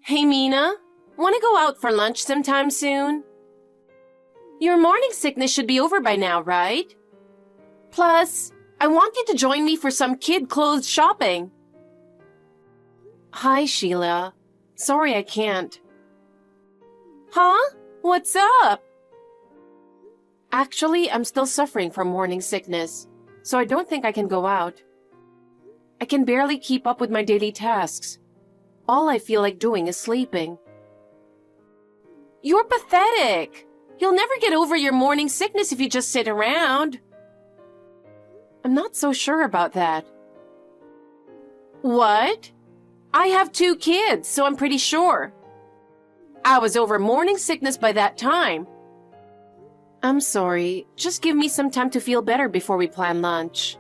Hey, Mina, want to go out for lunch sometime soon? Your morning sickness should be over by now, right? Plus, I want you to join me for some kid clothes shopping. Hi, Sheila. Sorry I can't. Huh? What's up? Actually, I'm still suffering from morning sickness, so I don't think I can go out. I can barely keep up with my daily tasks. All I feel like doing is sleeping. You're pathetic. You'll never get over your morning sickness if you just sit around. I'm not so sure about that. What? I have 2 kids, so I'm pretty sure. I was over morning sickness by that time. I'm sorry. Just give me some time to feel better before we plan lunch.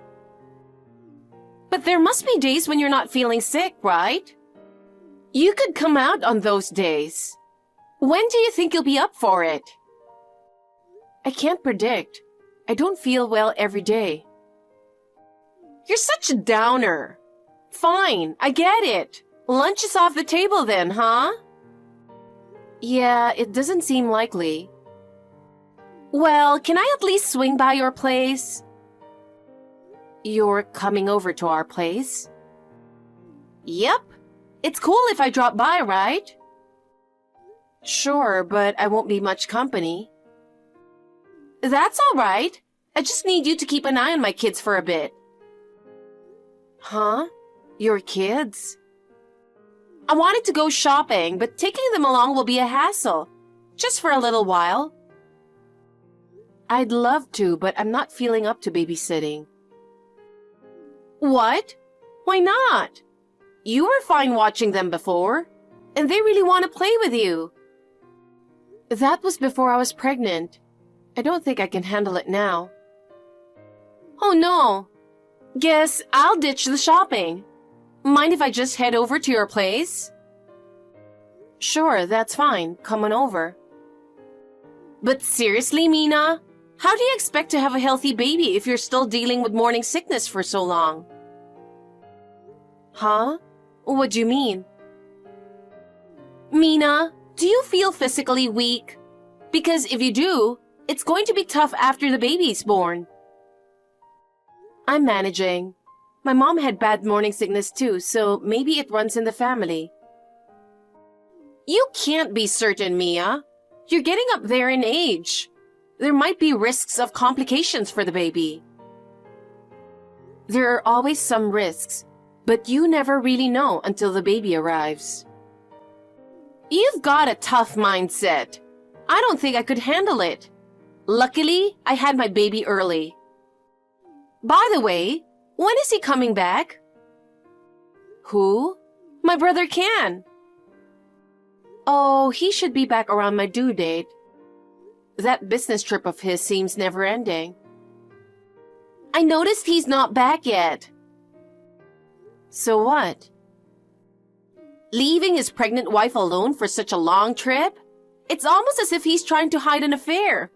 But there must be days when you're not feeling sick, right? You could come out on those days. When do you think you'll be up for it? I can't predict. I don't feel well every day. You're such a downer. Fine, I get it. Lunch is off the table then, huh? Yeah, it doesn't seem likely. Well, can I at least swing by your place? You're coming over to our place? Yep. It's cool if I drop by, right? Sure, but I won't be much company. That's all right. I just need you to keep an eye on my kids for a bit. Huh? Your kids? I wanted to go shopping, but taking them along will be a hassle. Just for a little while. I'd love to, but I'm not feeling up to babysitting. What? Why not? You were fine watching them before, and they really want to play with you. That was before I was pregnant. I don't think I can handle it now. Oh no. Guess I'll ditch the shopping. Mind if I just head over to your place? Sure, that's fine. Come on over. But seriously, Mina? How do you expect to have a healthy baby if you're still dealing with morning sickness for so long? Huh? What do you mean? Mina, do you feel physically weak? Because if you do, it's going to be tough after the baby's born. I'm managing. My mom had bad morning sickness too, so maybe it runs in the family. You can't be certain, Mia. You're getting up there in age. There might be risks of complications for the baby. There are always some risks, but you never really know until the baby arrives. You've got a tough mindset. I don't think I could handle it. Luckily, I had my baby early. By the way, when is he coming back? Who? My brother Ken. Oh, he should be back around my due date. That business trip of his seems never-ending. I noticed he's not back yet. So what? Leaving his pregnant wife alone for such a long trip? It's almost as if he's trying to hide an affair.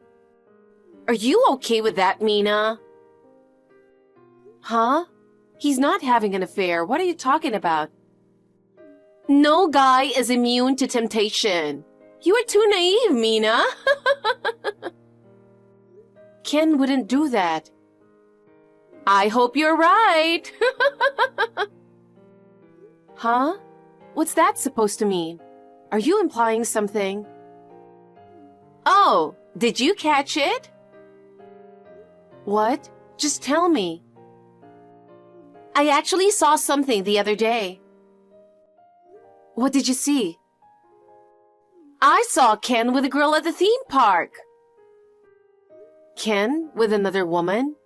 Are you okay with that, Mina? Huh? He's not having an affair. What are you talking about? No guy is immune to temptation. You are too naive, Mina. Ken wouldn't do that. I hope you're right. Huh? What's that supposed to mean? Are you implying something? Oh, did you catch it? What? Just tell me. I actually saw something the other day. What did you see? I saw Ken with a girl at the theme park. Ken with another woman?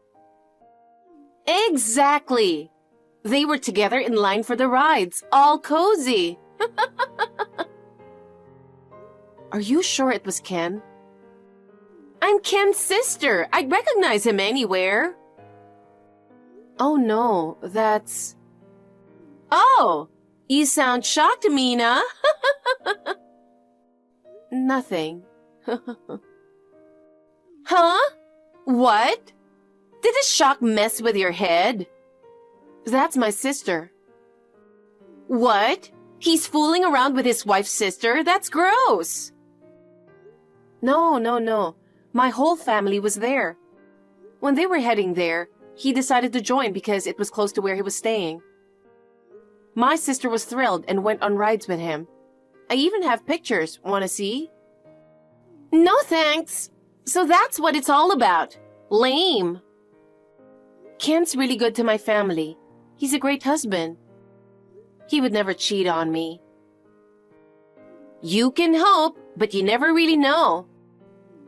Exactly. They were together in line for the rides, all cozy. Are you sure it was Ken? I'm Ken's sister. I'd recognize him anywhere. Oh no, that's... Oh, you sound shocked, Mina. Nothing. Huh? What? Did the shock mess with your head? That's my sister. What? He's fooling around with his wife's sister. That's gross. No. My whole family was there. When they were heading there, he decided to join because it was close to where he was staying. My sister was thrilled and went on rides with him. I even have pictures. Want to see? No thanks. So that's what it's all about. Lame. Ken's really good to my family. He's a great husband. He would never cheat on me. You can hope, but you never really know.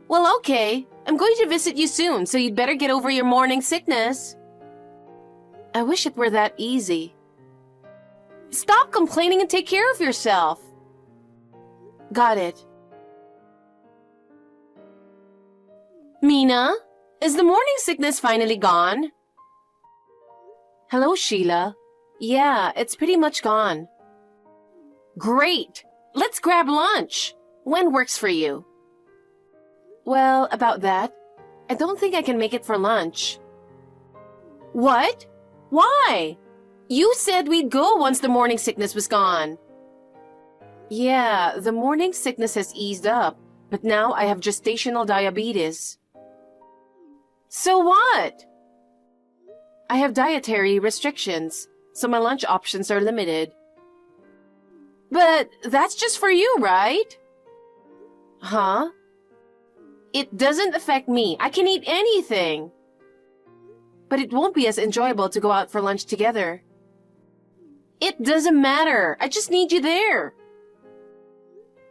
Well, okay. I'm going to visit you soon, so you'd better get over your morning sickness. I wish it were that easy. Stop complaining and take care of yourself. Got it. Mina, is the morning sickness finally gone? Hello, Sheila. Yeah, it's pretty much gone. Great! Let's grab lunch. When works for you? Well, about that. I don't think I can make it for lunch. What? Why? You said we'd go once the morning sickness was gone. Yeah, the morning sickness has eased up, but now I have gestational diabetes. So what? I have dietary restrictions, so my lunch options are limited. But that's just for you, right? Huh? It doesn't affect me. I can eat anything. But it won't be as enjoyable to go out for lunch together. It doesn't matter. I just need you there.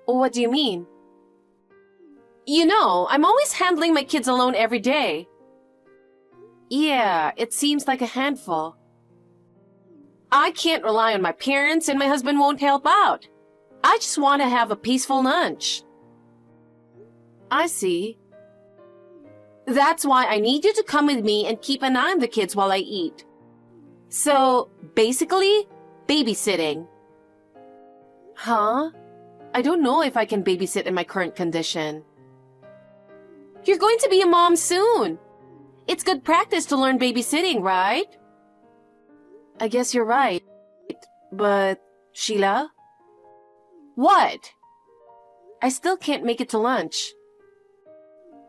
What do you mean? You know, I'm always handling my kids alone every day. Yeah, it seems like a handful. I can't rely on my parents and my husband won't help out. I just want to have a peaceful lunch. I see. That's why I need you to come with me and keep an eye on the kids while I eat. So, basically, babysitting. Huh? I don't know if I can babysit in my current condition. You're going to be a mom soon. It's good practice to learn babysitting, right? I guess you're right. But, Sheila? What? I still can't make it to lunch.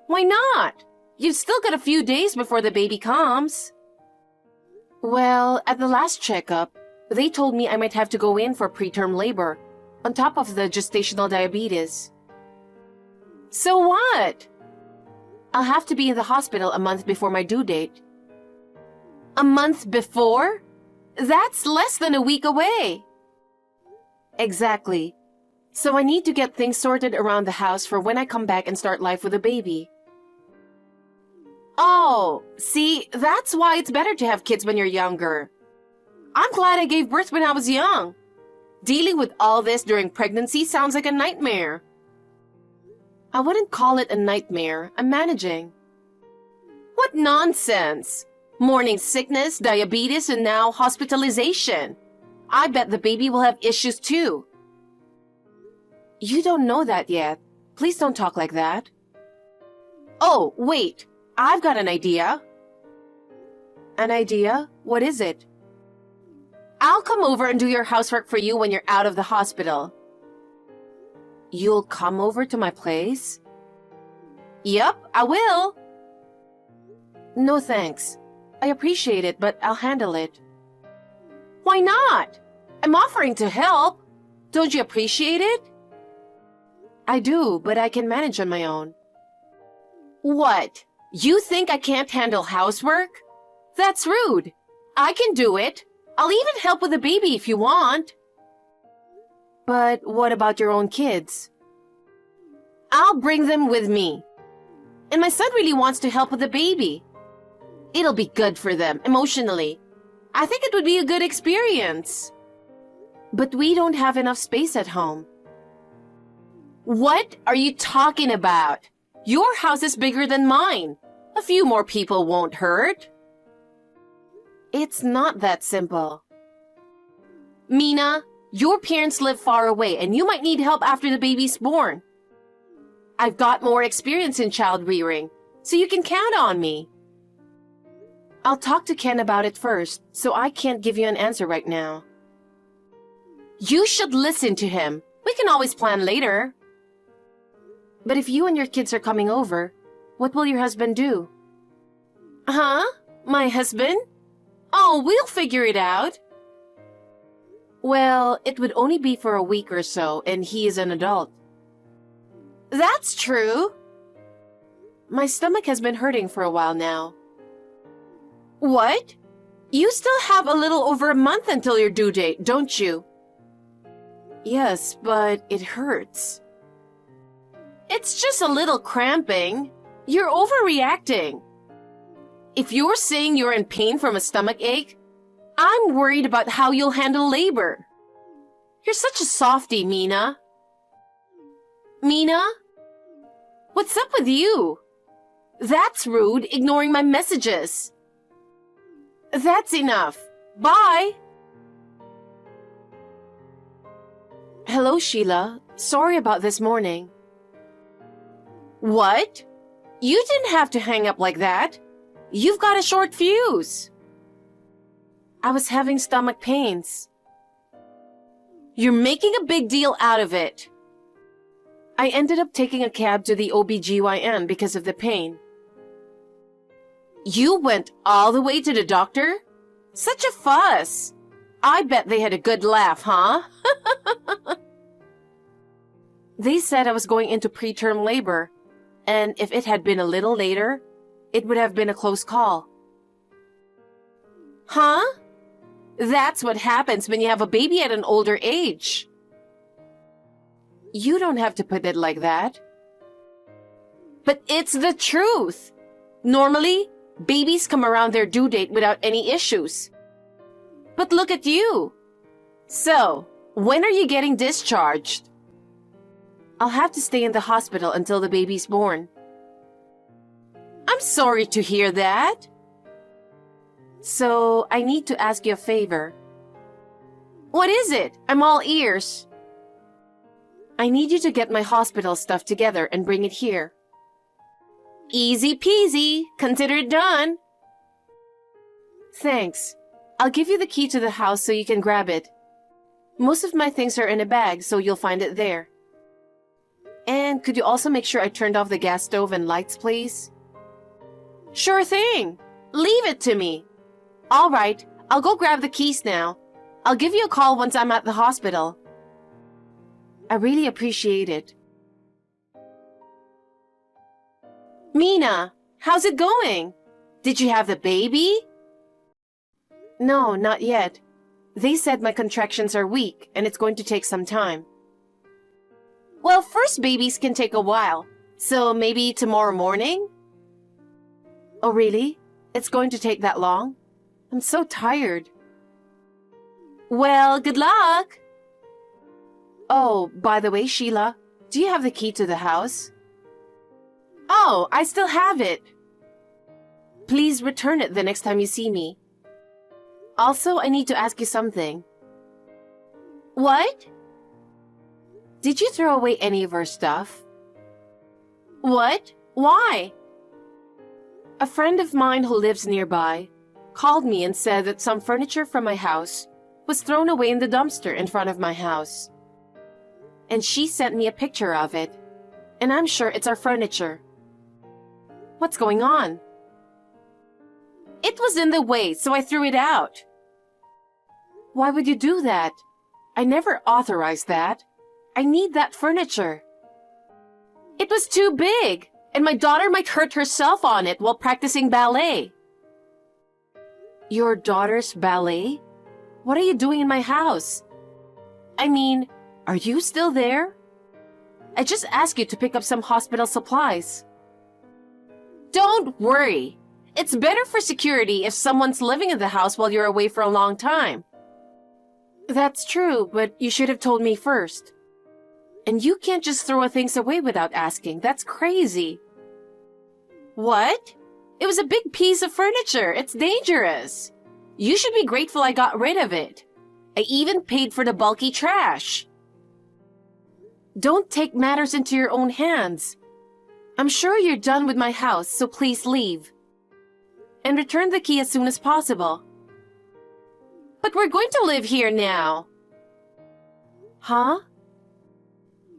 Why not? You've still got a few days before the baby comes. Well, at the last checkup, they told me I might have to go in for preterm labor, on top of the gestational diabetes. So what? I'll have to be in the hospital a month before my due date. A month before? That's less than a week away. Exactly. So I need to get things sorted around the house for when I come back and start life with a baby. Oh, see, that's why it's better to have kids when you're younger. I'm glad I gave birth when I was young. Dealing with all this during pregnancy sounds like a nightmare. I wouldn't call it a nightmare. I'm managing. What nonsense! Morning sickness, diabetes, and now hospitalization. I bet the baby will have issues too. You don't know that yet. Please don't talk like that. Oh, wait. I've got an idea. An idea? What is it? I'll come over and do your housework for you when you're out of the hospital. You'll come over to my place? Yep, I will. No thanks. I appreciate it, but I'll handle it. Why not? I'm offering to help. Don't you appreciate it? I do, but I can manage on my own. What? You think I can't handle housework? That's rude. I can do it. I'll even help with the baby if you want. But what about your own kids? I'll bring them with me. And my son really wants to help with the baby. It'll be good for them, emotionally. I think it would be a good experience. But we don't have enough space at home. What are you talking about? Your house is bigger than mine. A few more people won't hurt. It's not that simple. Mina, your parents live far away and you might need help after the baby's born. I've got more experience in child rearing, so you can count on me. I'll talk to Ken about it first, so I can't give you an answer right now. You should listen to him. We can always plan later. But if you and your kids are coming over, what will your husband do? Huh? My husband? Oh, we'll figure it out. Well, it would only be for a week or so, and he is an adult. That's true. My stomach has been hurting for a while now. What? You still have a little over a month until your due date, don't you? Yes, but it hurts. It's just a little cramping. You're overreacting. If you're saying you're in pain from a stomach ache, I'm worried about how you'll handle labor. You're such a softie, Mina. Mina? What's up with you? That's rude, ignoring my messages. That's enough. Bye. Hello, Sheila. Sorry about this morning. What? You didn't have to hang up like that. You've got a short fuse. I was having stomach pains. You're making a big deal out of it. I ended up taking a cab to the OBGYN because of the pain. You went all the way to the doctor? Such a fuss. I bet they had a good laugh, huh? They said I was going into preterm labor, and if it had been a little later, it would have been a close call. Huh? That's what happens when you have a baby at an older age. You don't have to put it like that. But it's the truth. Normally, babies come around their due date without any issues. But look at you. So, when are you getting discharged? I'll have to stay in the hospital until the baby's born. I'm sorry to hear that. So, I need to ask you a favor. What is it? I'm all ears. I need you to get my hospital stuff together and bring it here. Easy peasy. Consider it done. Thanks. I'll give you the key to the house so you can grab it. Most of my things are in a bag, so you'll find it there. And could you also make sure I turned off the gas stove and lights, please? Sure thing. Leave it to me. All right, I'll go grab the keys now. I'll give you a call once I'm at the hospital. I really appreciate it. Mina, how's it going? Did you have the baby? No, not yet. They said my contractions are weak and it's going to take some time. Well, first babies can take a while, so maybe tomorrow morning? Oh, really? It's going to take that long? I'm so tired. Well, good luck! Oh, by the way, Sheila, do you have the key to the house? Oh, I still have it. Please return it the next time you see me. Also, I need to ask you something. What? Did you throw away any of our stuff? What? Why? A friend of mine who lives nearby called me and said that some furniture from my house was thrown away in the dumpster in front of my house. And she sent me a picture of it, and I'm sure it's our furniture. What's going on? It was in the way, so I threw it out. Why would you do that? I never authorized that. I need that furniture. It was too big, and my daughter might hurt herself on it while practicing ballet. Your daughter's ballet? What are you doing in my house? I mean, are you still there? I just asked you to pick up some hospital supplies. Don't worry. It's better for security if someone's living in the house while you're away for a long time. That's true, but you should have told me first. And you can't just throw things away without asking. That's crazy. What? It was a big piece of furniture. It's dangerous. You should be grateful I got rid of it. I even paid for the bulky trash. Don't take matters into your own hands. I'm sure you're done with my house, so please leave. And return the key as soon as possible. But we're going to live here now. Huh?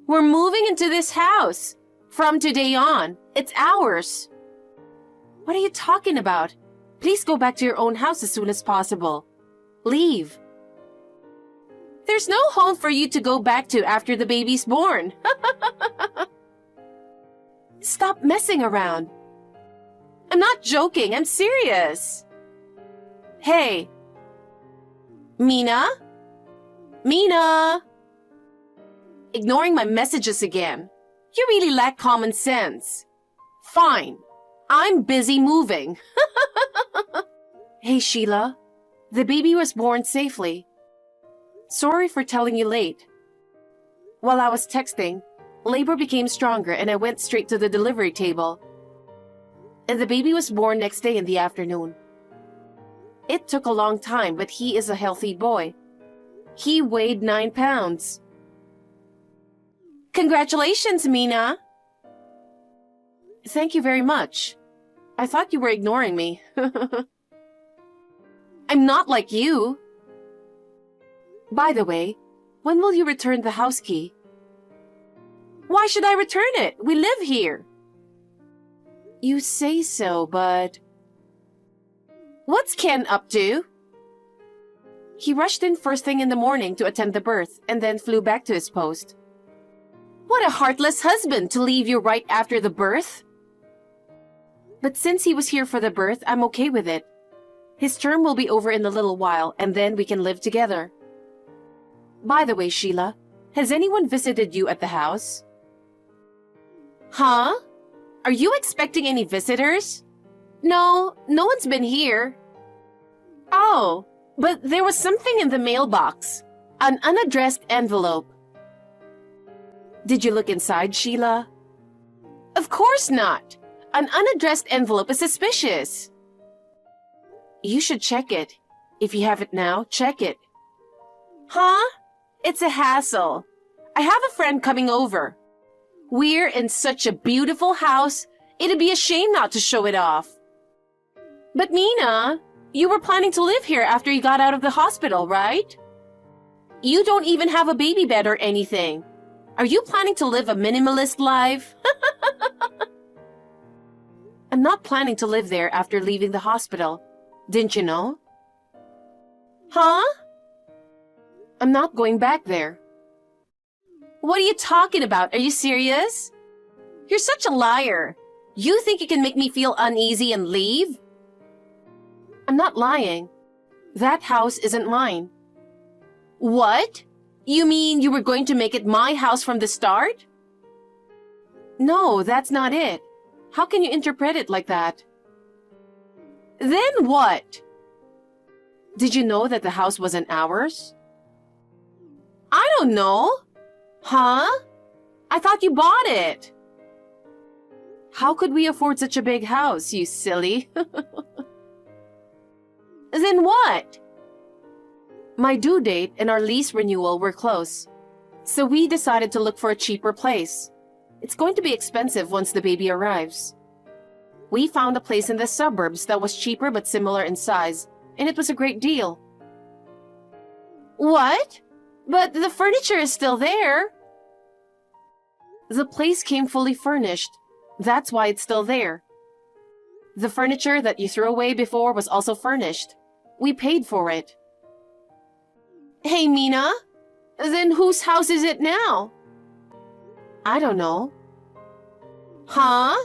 We're moving into this house. From today on, it's ours. What are you talking about? Please go back to your own house as soon as possible. Leave. There's no home for you to go back to after the baby's born. Stop messing around. I'm not joking, I'm serious. Hey. Mina? Mina? Ignoring my messages again. You really lack common sense. Fine. I'm busy moving. Hey, Sheila. The baby was born safely. Sorry for telling you late. While I was texting, labor became stronger and I went straight to the delivery table. And the baby was born next day in the afternoon. It took a long time, but he is a healthy boy. He weighed 9 pounds. Congratulations, Mina. Thank you very much. I thought you were ignoring me. I'm not like you. By the way, when will you return the house key? Why should I return it? We live here. You say so, but... What's Ken up to? He rushed in first thing in the morning to attend the birth and then flew back to his post. What a heartless husband to leave you right after the birth. But since he was here for the birth, I'm okay with it. His term will be over in a little while and then we can live together. By the way, Sheila, has anyone visited you at the house? Huh? Are you expecting any visitors? No, no one's been here. Oh, but there was something in the mailbox. An unaddressed envelope. Did you look inside, Sheila? Of course not. An unaddressed envelope is suspicious. You should check it. If you have it now, check it. Huh? It's a hassle. I have a friend coming over. We're in such a beautiful house, it'd be a shame not to show it off. But Mina, you were planning to live here after you got out of the hospital, right? You don't even have a baby bed or anything. Are you planning to live a minimalist life? I'm not planning to live there after leaving the hospital. Didn't you know? Huh? I'm not going back there. What are you talking about? Are you serious? You're such a liar. You think you can make me feel uneasy and leave? I'm not lying. That house isn't mine. What? You mean you were going to make it my house from the start? No, that's not it. How can you interpret it like that? Then what? Did you know that the house wasn't ours? I don't know. Huh? I thought you bought it. How could we afford such a big house, you silly? Then what? My due date and our lease renewal were close, so we decided to look for a cheaper place. It's going to be expensive once the baby arrives. We found a place in the suburbs that was cheaper but similar in size, and it was a great deal. What? But the furniture is still there. The place came fully furnished. That's why it's still there. The furniture that you threw away before was also furnished. We paid for it. Hey, Mina, then whose house is it now? I don't know. Huh?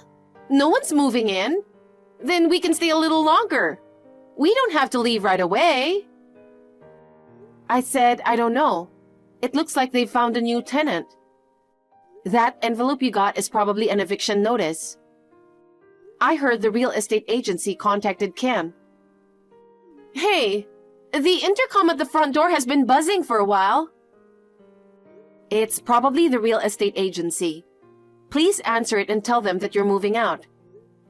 No one's moving in? Then we can stay a little longer. We don't have to leave right away. I said, I don't know. It looks like they've found a new tenant. That envelope you got is probably an eviction notice. I heard the real estate agency contacted Ken. Hey, the intercom at the front door has been buzzing for a while. It's probably the real estate agency. Please answer it and tell them that you're moving out.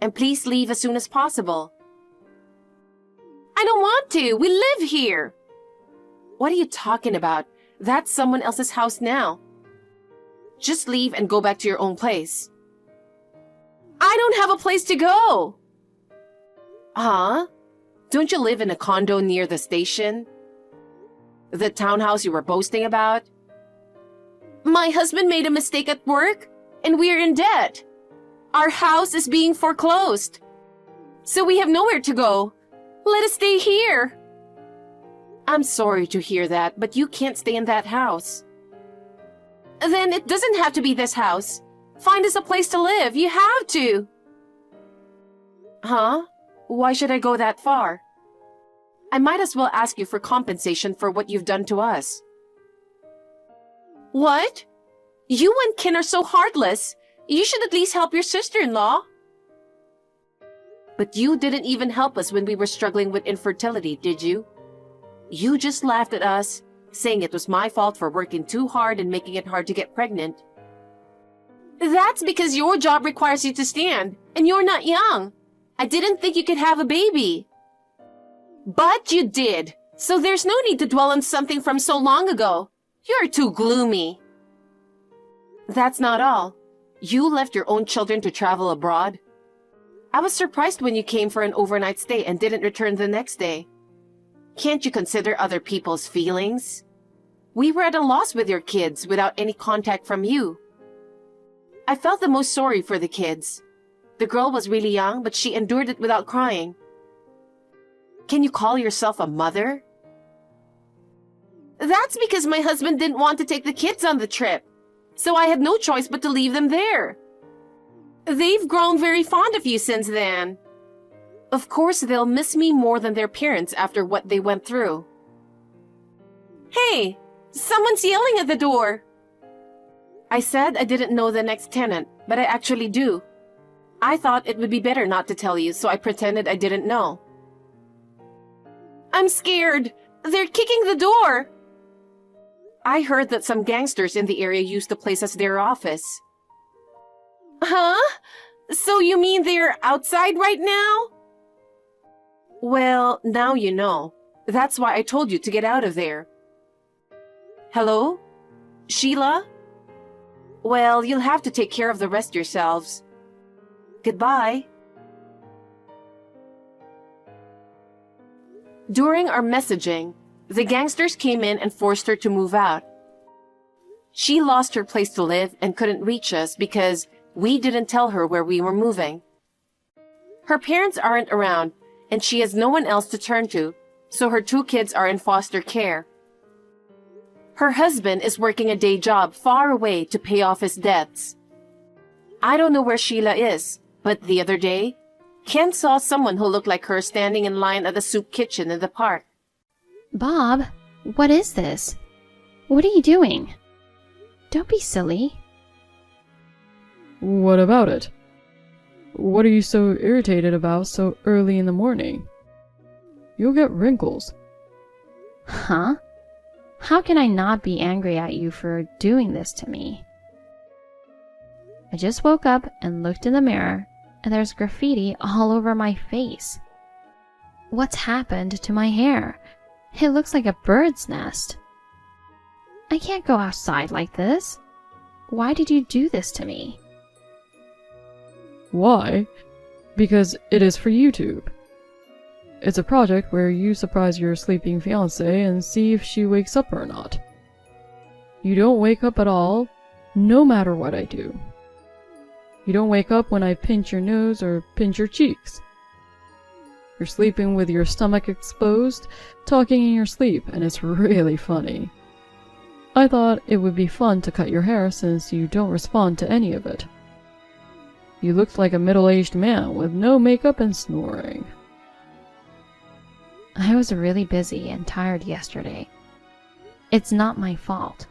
And please leave as soon as possible. I don't want to. We live here. What are you talking about? That's someone else's house now. Just leave and go back to your own place. I don't have a place to go. Huh? Don't you live in a condo near the station? The townhouse you were boasting about? My husband made a mistake at work, and we're in debt. Our house is being foreclosed. So we have nowhere to go. Let us stay here. I'm sorry to hear that, but you can't stay in that house. Then it doesn't have to be this house. Find us a place to live. You have to. Huh? Why should I go that far? I might as well ask you for compensation for what you've done to us. What? You and Ken are so heartless. You should at least help your sister-in-law. But you didn't even help us when we were struggling with infertility, did you? You just laughed at us, saying it was my fault for working too hard and making it hard to get pregnant. That's because your job requires you to stand, and you're not young. I didn't think you could have a baby. But you did, so there's no need to dwell on something from so long ago. You're too gloomy. That's not all. You left your own children to travel abroad. I was surprised when you came for an overnight stay and didn't return the next day. Can't you consider other people's feelings? We were at a loss with your kids without any contact from you. I felt the most sorry for the kids. The girl was really young, but she endured it without crying. Can you call yourself a mother? That's because my husband didn't want to take the kids on the trip, so I had no choice but to leave them there. They've grown very fond of you since then. Of course, they'll miss me more than their parents after what they went through. Hey, someone's yelling at the door. I said I didn't know the next tenant, but I actually do. I thought it would be better not to tell you, so I pretended I didn't know. I'm scared. They're kicking the door. I heard that some gangsters in the area used the place as their office. Huh? So you mean they're outside right now? Well, now you know. That's why I told you to get out of there. Hello? Sheila? Well, you'll have to take care of the rest yourselves. Goodbye. During our messaging, the gangsters came in and forced her to move out. She lost her place to live and couldn't reach us because we didn't tell her where we were moving. Her parents aren't around, and she has no one else to turn to, so her 2 kids are in foster care. Her husband is working a day job far away to pay off his debts. I don't know where Sheila is, but the other day, Ken saw someone who looked like her standing in line at the soup kitchen in the park. Bob, what is this? What are you doing? Don't be silly. What about it? What are you so irritated about so early in the morning? You'll get wrinkles. Huh? How can I not be angry at you for doing this to me? I just woke up and looked in the mirror, and there's graffiti all over my face. What's happened to my hair? It looks like a bird's nest. I can't go outside like this. Why did you do this to me? Why? Because it is for YouTube. It's a project where you surprise your sleeping fiancée and see if she wakes up or not. You don't wake up at all, no matter what I do. You don't wake up when I pinch your nose or pinch your cheeks. You're sleeping with your stomach exposed, talking in your sleep, and it's really funny. I thought it would be fun to cut your hair since you don't respond to any of it. You looked like a middle-aged man with no makeup and snoring. I was really busy and tired yesterday. It's not my fault.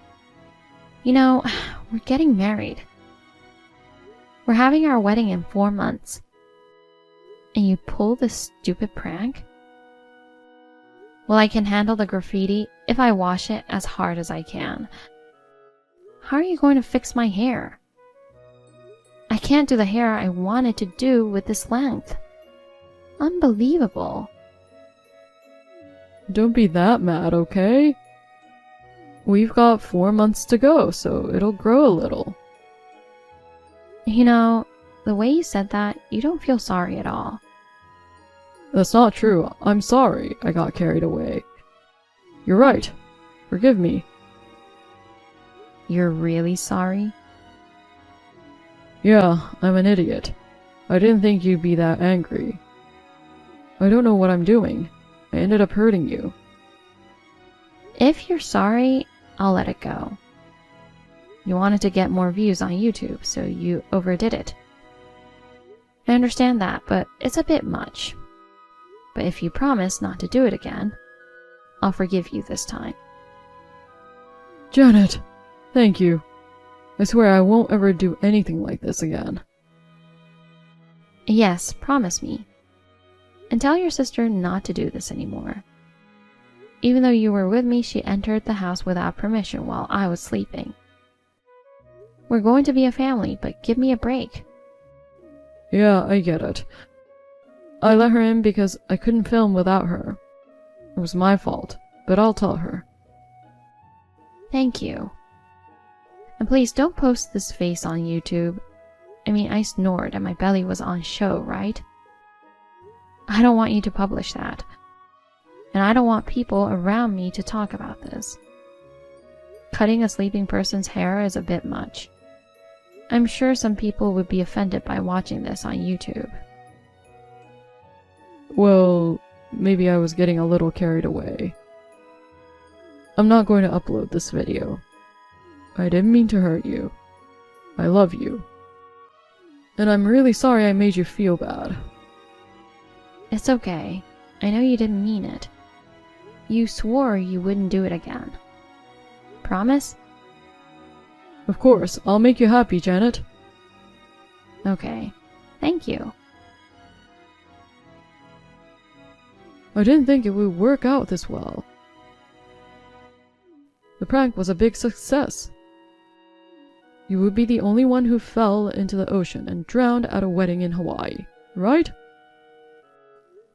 You know, we're getting married. We're having our wedding in 4 months. And you pull this stupid prank? Well, I can handle the graffiti if I wash it as hard as I can. How are you going to fix my hair? I can't do the hair I wanted to do with this length. Unbelievable. Don't be that mad, okay? We've got 4 months to go, so it'll grow a little. You know, the way you said that, you don't feel sorry at all. That's not true. I'm sorry I got carried away. You're right. Forgive me. You're really sorry? Yeah, I'm an idiot. I didn't think you'd be that angry. I don't know what I'm doing. I ended up hurting you. If you're sorry, I'll let it go. You wanted to get more views on YouTube, so you overdid it. I understand that, but it's a bit much. But if you promise not to do it again, I'll forgive you this time. Janet, thank you. I swear I won't ever do anything like this again. Yes, promise me. And tell your sister not to do this anymore. Even though you were with me, she entered the house without permission while I was sleeping. We're going to be a family, but give me a break. Yeah, I get it. I let her in because I couldn't film without her. It was my fault, but I'll tell her. Thank you. And please don't post this face on YouTube. I mean, I snored and my belly was on show, right? I don't want you to publish that. And I don't want people around me to talk about this. Cutting a sleeping person's hair is a bit much. I'm sure some people would be offended by watching this on YouTube. Well, maybe I was getting a little carried away. I'm not going to upload this video. I didn't mean to hurt you. I love you. And I'm really sorry I made you feel bad. It's okay. I know you didn't mean it. You swore you wouldn't do it again. Promise? Of course, I'll make you happy, Janet. Okay. Thank you. I didn't think it would work out this well. The prank was a big success. You would be the only one who fell into the ocean and drowned at a wedding in Hawaii, right?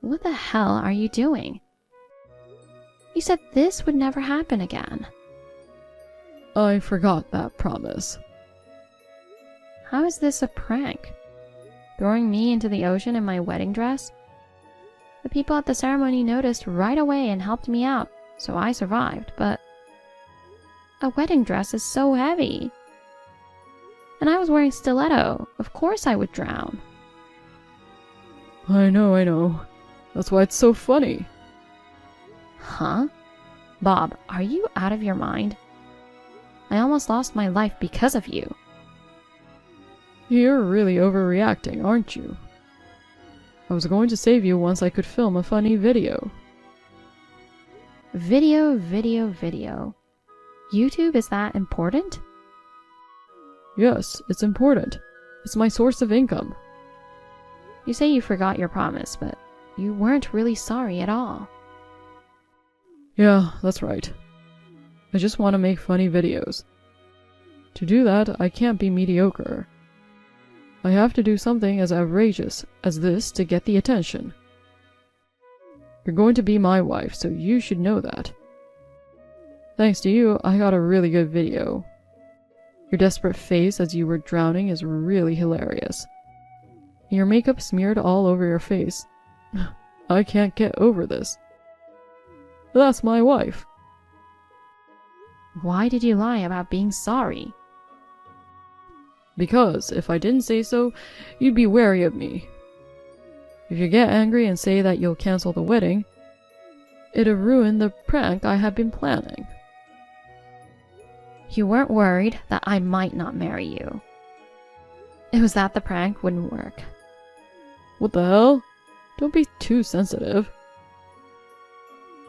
What the hell are you doing? You said this would never happen again. I forgot that promise. How is this a prank? Throwing me into the ocean in my wedding dress? The people at the ceremony noticed right away and helped me out, so I survived, but a wedding dress is so heavy. And I was wearing stiletto. Of course I would drown. I know. That's why it's so funny. Huh? Bob, are you out of your mind? I almost lost my life because of you. You're really overreacting, aren't you? I was going to save you once I could film a funny video. Video. YouTube is that important? Yes, it's important. It's my source of income. You say you forgot your promise, but you weren't really sorry at all. Yeah, that's right. I just want to make funny videos. To do that, I can't be mediocre. I have to do something as outrageous as this to get the attention. You're going to be my wife, so you should know that. Thanks to you, I got a really good video. Your desperate face as you were drowning is really hilarious. Your makeup smeared all over your face. I can't get over this. That's my wife. Why did you lie about being sorry? Because if I didn't say so, you'd be wary of me. If you get angry and say that you'll cancel the wedding, it'll ruin the prank I have been planning. You weren't worried that I might not marry you. It was that the prank wouldn't work. What the hell? Don't be too sensitive.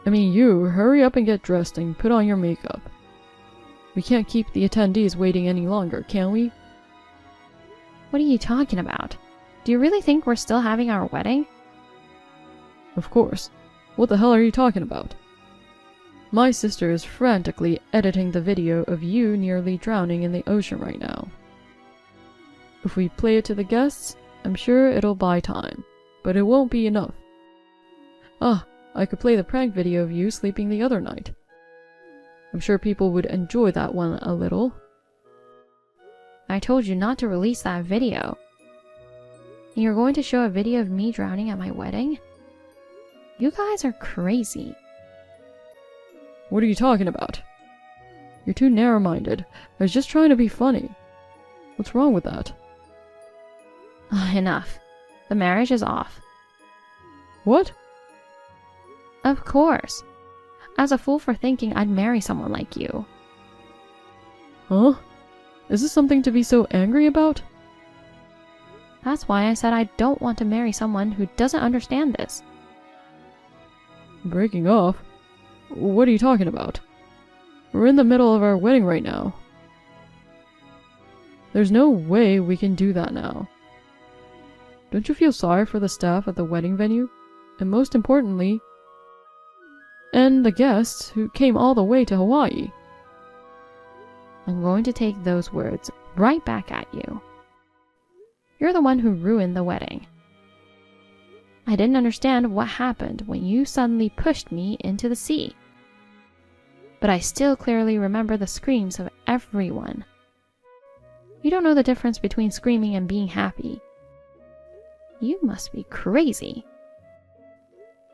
I mean, you hurry up and get dressed and put on your makeup. We can't keep the attendees waiting any longer, can we? What are you talking about? Do you really think we're still having our wedding? Of course. What the hell are you talking about? My sister is frantically editing the video of you nearly drowning in the ocean right now. If we play it to the guests, I'm sure it'll buy time, but it won't be enough. I could play the prank video of you sleeping the other night. I'm sure people would enjoy that one a little. I told you not to release that video. And you're going to show a video of me drowning at my wedding? You guys are crazy. What are you talking about? You're too narrow-minded. I was just trying to be funny. What's wrong with that? Enough. The marriage is off. What? Of course. I was a fool for thinking I'd marry someone like you. Huh? Is this something to be so angry about? That's why I said I don't want to marry someone who doesn't understand this. Breaking off? What are you talking about? We're in the middle of our wedding right now. There's no way we can do that now. Don't you feel sorry for the staff at the wedding venue? And most importantly, and the guests who came all the way to Hawaii? I'm going to take those words right back at you. You're the one who ruined the wedding. I didn't understand what happened when you suddenly pushed me into the sea. But I still clearly remember the screams of everyone. You don't know the difference between screaming and being happy. You must be crazy.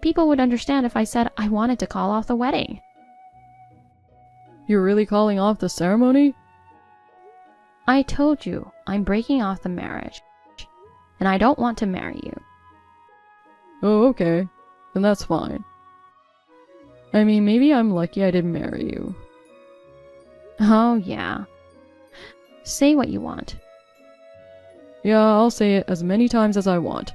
People would understand if I said I wanted to call off the wedding. You're really calling off the ceremony? I told you I'm breaking off the marriage, and I don't want to marry you. Oh, okay. Then that's fine. I mean, maybe I'm lucky I didn't marry you. Oh, yeah. Say what you want. Yeah, I'll say it as many times as I want.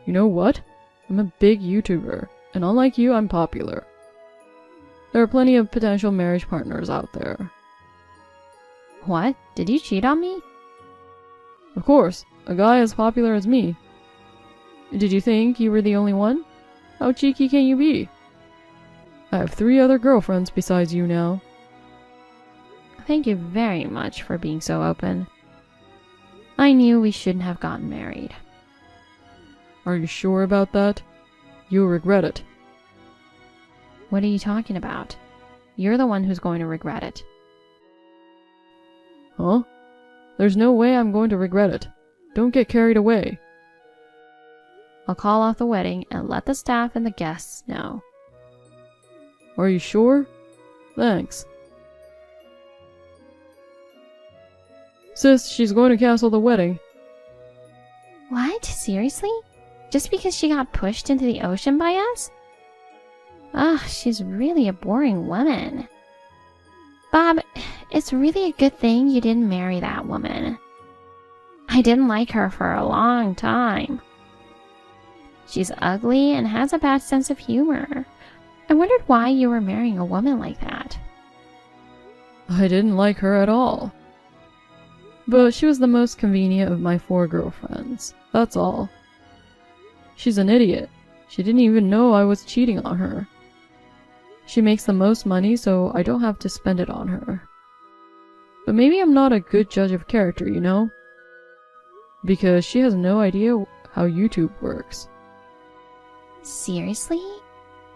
You know what? I'm a big YouTuber, and unlike you, I'm popular. There are plenty of potential marriage partners out there. What? Did you cheat on me? Of course, a guy as popular as me. Did you think you were the only one? How cheeky can you be? I have 3 other girlfriends besides you now. Thank you very much for being so open. I knew we shouldn't have gotten married. Are you sure about that? You'll regret it. What are you talking about? You're the one who's going to regret it. Huh? There's no way I'm going to regret it. Don't get carried away. I'll call off the wedding and let the staff and the guests know. Are you sure? Thanks. Sis, she's going to cancel the wedding. What? Seriously? Just because she got pushed into the ocean by us? Ugh, she's really a boring woman. Bob, it's really a good thing you didn't marry that woman. I didn't like her for a long time. She's ugly and has a bad sense of humor. I wondered why you were marrying a woman like that. I didn't like her at all. But she was the most convenient of my 4 girlfriends. That's all. She's an idiot. She didn't even know I was cheating on her. She makes the most money, so I don't have to spend it on her. But maybe I'm not a good judge of character, you know? Because she has no idea how YouTube works. Seriously?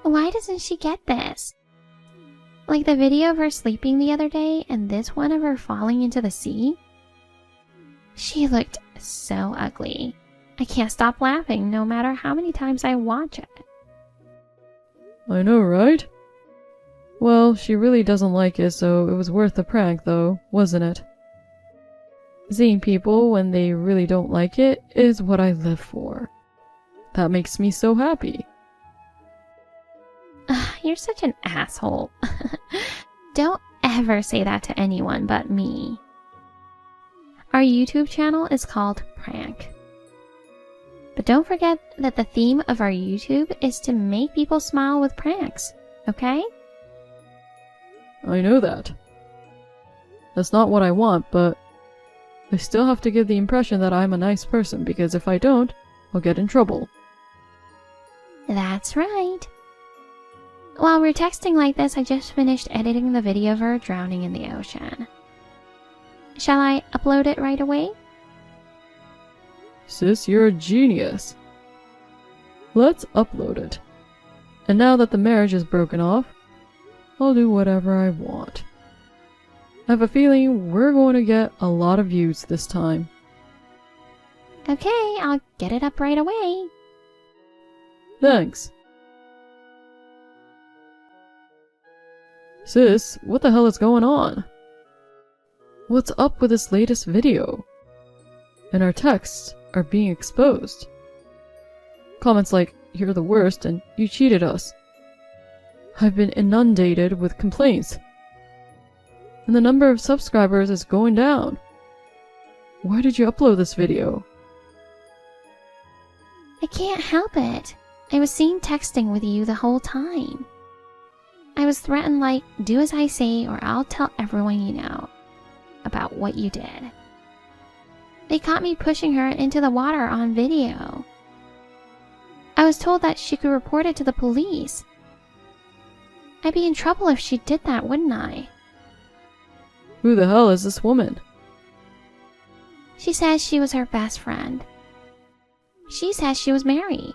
Why doesn't she get this? Like the video of her sleeping the other day and this one of her falling into the sea? She looked so ugly. I can't stop laughing no matter how many times I watch it. I know, right? Well, she really doesn't like it, so it was worth the prank, though, wasn't it? Seeing people when they really don't like it is what I live for. That makes me so happy. You're such an asshole. Don't ever say that to anyone but me. Our YouTube channel is called Prank. But don't forget that the theme of our YouTube is to make people smile with pranks, okay? I know that. That's not what I want, but I still have to give the impression that I'm a nice person, because if I don't, I'll get in trouble. That's right. While we're texting like this, I just finished editing the video of her drowning in the ocean. Shall I upload it right away? Sis, you're a genius. Let's upload it. And now that the marriage is broken off, I'll do whatever I want. I have a feeling we're going to get a lot of views this time. Okay, I'll get it up right away. Thanks. Sis, what the hell is going on? What's up with this latest video? And our texts are being exposed. Comments like, "You're the worst and you cheated us." I've been inundated with complaints. And the number of subscribers is going down. Why did you upload this video? I can't help it. I was seen texting with you the whole time. I was threatened like, do as I say or I'll tell everyone you know about what you did. They caught me pushing her into the water on video. I was told that she could report it to the police. I'd be in trouble if she did that, wouldn't I? Who the hell is this woman? She says she was her best friend. She says she was Mary.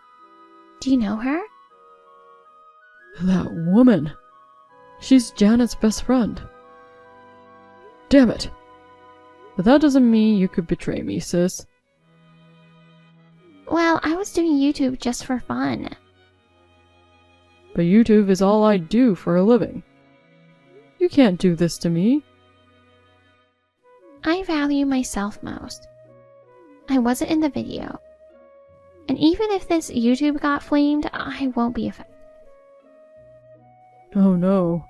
Do you know her? That woman. She's Janet's best friend. Damn it. But that doesn't mean you could betray me, sis. Well, I was doing YouTube just for fun. But YouTube is all I do for a living. You can't do this to me. I value myself most. I wasn't in the video. And even if this YouTube got flamed, I won't be affected. Oh no.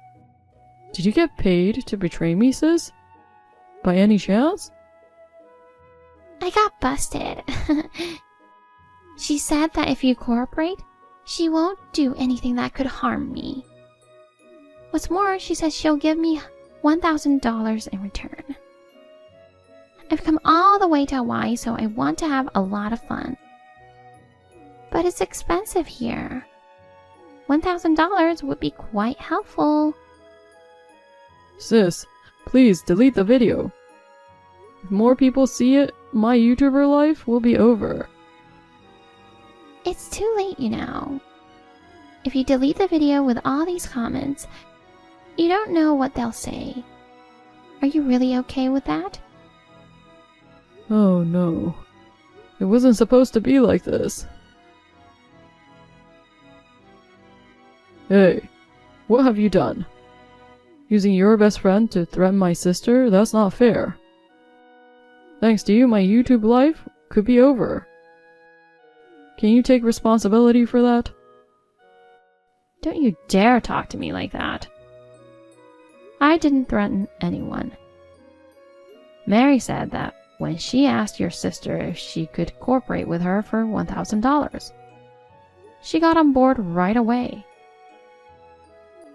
Did you get paid to betray me, sis? By any chance? I got busted. She said that if you cooperate, she won't do anything that could harm me. What's more, she says she'll give me $1,000 in return. I've come all the way to Hawaii, so I want to have a lot of fun. But it's expensive here. $1,000 would be quite helpful. Sis, please delete the video. If more people see it, my YouTuber life will be over. It's too late, you know. If you delete the video with all these comments, you don't know what they'll say. Are you really okay with that? Oh no. It wasn't supposed to be like this. Hey, what have you done? Using your best friend to threaten my sister? That's not fair. Thanks to you, my YouTube life could be over. Can you take responsibility for that? Don't you dare talk to me like that. I didn't threaten anyone. Mary said that when she asked your sister if she could cooperate with her for $1,000. She got on board right away.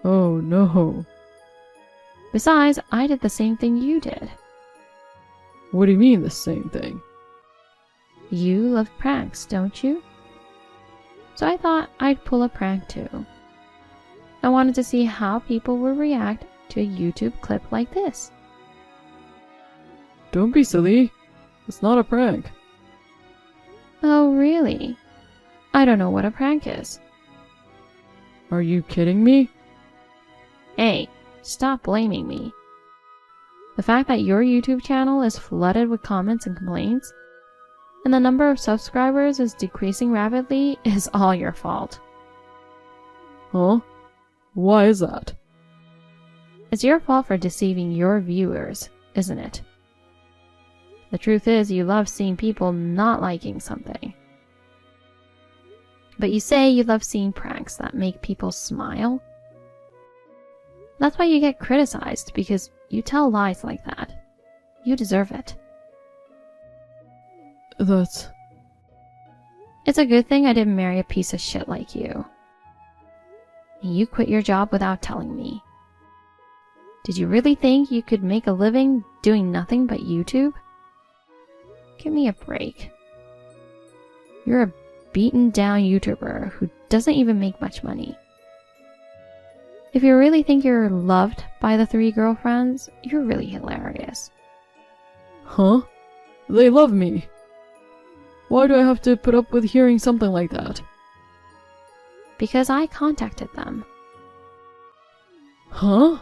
Oh no. Besides, I did the same thing you did. What do you mean the same thing? You love pranks, don't you? So I thought I'd pull a prank too. I wanted to see how people would react to a YouTube clip like this. Don't be silly. It's not a prank. Oh, really? I don't know what a prank is. Are you kidding me? Hey, stop blaming me. The fact that your YouTube channel is flooded with comments and complaints, and the number of subscribers is decreasing rapidly is all your fault. Huh? Why is that? It's your fault for deceiving your viewers, isn't it? The truth is, you love seeing people not liking something. But you say you love seeing pranks that make people smile? That's why you get criticized, because you tell lies like that. You deserve it. That's... It's a good thing I didn't marry a piece of shit like you. And you quit your job without telling me. Did you really think you could make a living doing nothing but YouTube? Give me a break. You're a beaten down YouTuber who doesn't even make much money. If you really think you're loved by the 3 girlfriends, you're really hilarious. Huh? They love me. Why do I have to put up with hearing something like that? Because I contacted them. Huh?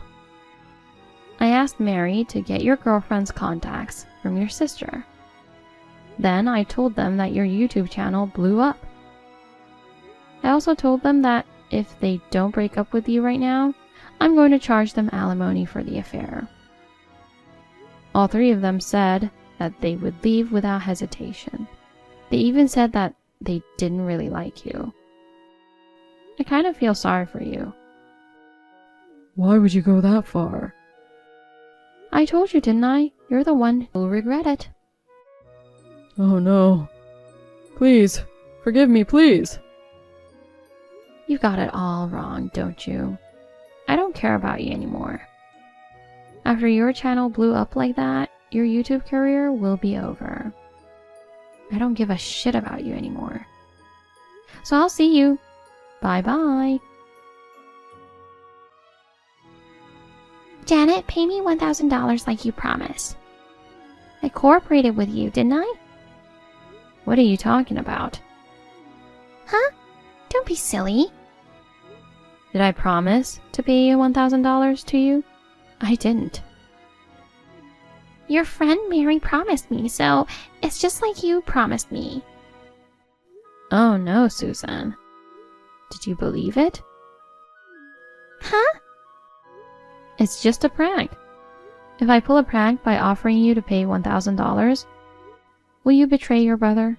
I asked Mary to get your girlfriend's contacts from your sister. Then I told them that your YouTube channel blew up. I also told them that if they don't break up with you right now, I'm going to charge them alimony for the affair. All three of them said that they would leave without hesitation. They even said that they didn't really like you. I kind of feel sorry for you. Why would you go that far? I told you, didn't I? You're the one who'll regret it. Oh no. Please, forgive me, please. You got it all wrong, don't you? I don't care about you anymore. After your channel blew up like that, your YouTube career will be over. I don't give a shit about you anymore. So I'll see you. Bye-bye. Janet, pay me $1,000 like you promised. I cooperated with you, didn't I? What are you talking about? Huh? Don't be silly. Did I promise to pay you $1,000 to you? I didn't. Your friend Mary promised me, so it's just like you promised me. Oh no, Susan. Did you believe it? Huh? It's just a prank. If I pull a prank by offering you to pay $1,000, will you betray your brother?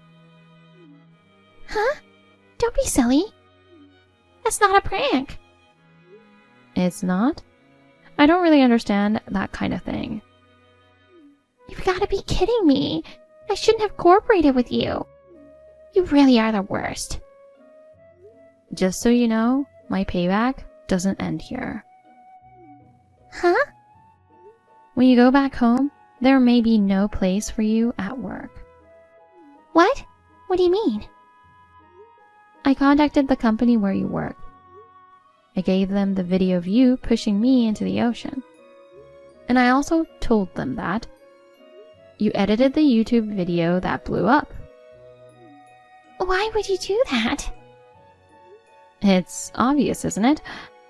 Huh? Don't be silly. That's not a prank. It's not? I don't really understand that kind of thing. You've got to be kidding me. I shouldn't have cooperated with you. You really are the worst. Just so you know, my payback doesn't end here. Huh? When you go back home, there may be no place for you at work. What? What do you mean? I contacted the company where you work. I gave them the video of you pushing me into the ocean. And I also told them that you edited the YouTube video that blew up. Why would you do that? It's obvious, isn't it?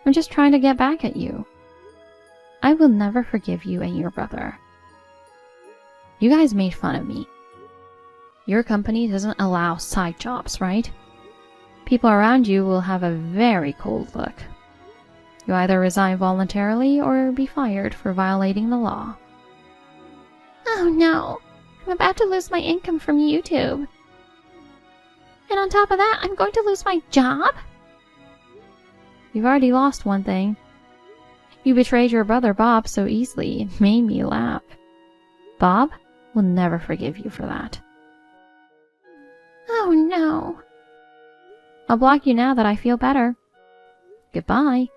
I'm just trying to get back at you. I will never forgive you and your brother. You guys made fun of me. Your company doesn't allow side jobs, right? People around you will have a very cold look. You either resign voluntarily or be fired for violating the law. Oh no, I'm about to lose my income from YouTube. And on top of that, I'm going to lose my job? You've already lost one thing. You betrayed your brother Bob so easily, it made me laugh. Bob will never forgive you for that. Oh no. I'll block you now that I feel better. Goodbye.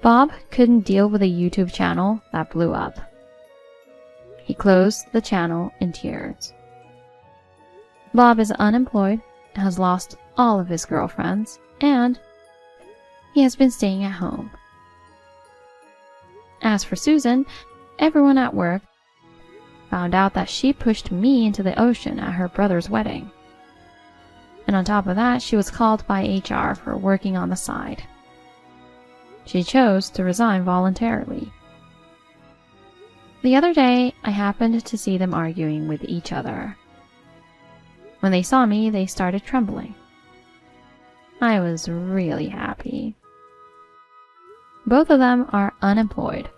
Bob couldn't deal with a YouTube channel that blew up. He closed the channel in tears. Bob is unemployed, has lost all of his girlfriends, and he has been staying at home. As for Susan, everyone at work found out that she pushed me into the ocean at her brother's wedding. And on top of that, she was called by HR for working on the side. She chose to resign voluntarily. The other day, I happened to see them arguing with each other. When they saw me, they started trembling. I was really happy. Both of them are unemployed,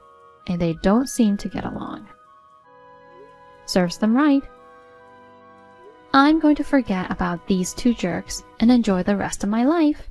and they don't seem to get along. Serves them right. I'm going to forget about these two jerks and enjoy the rest of my life.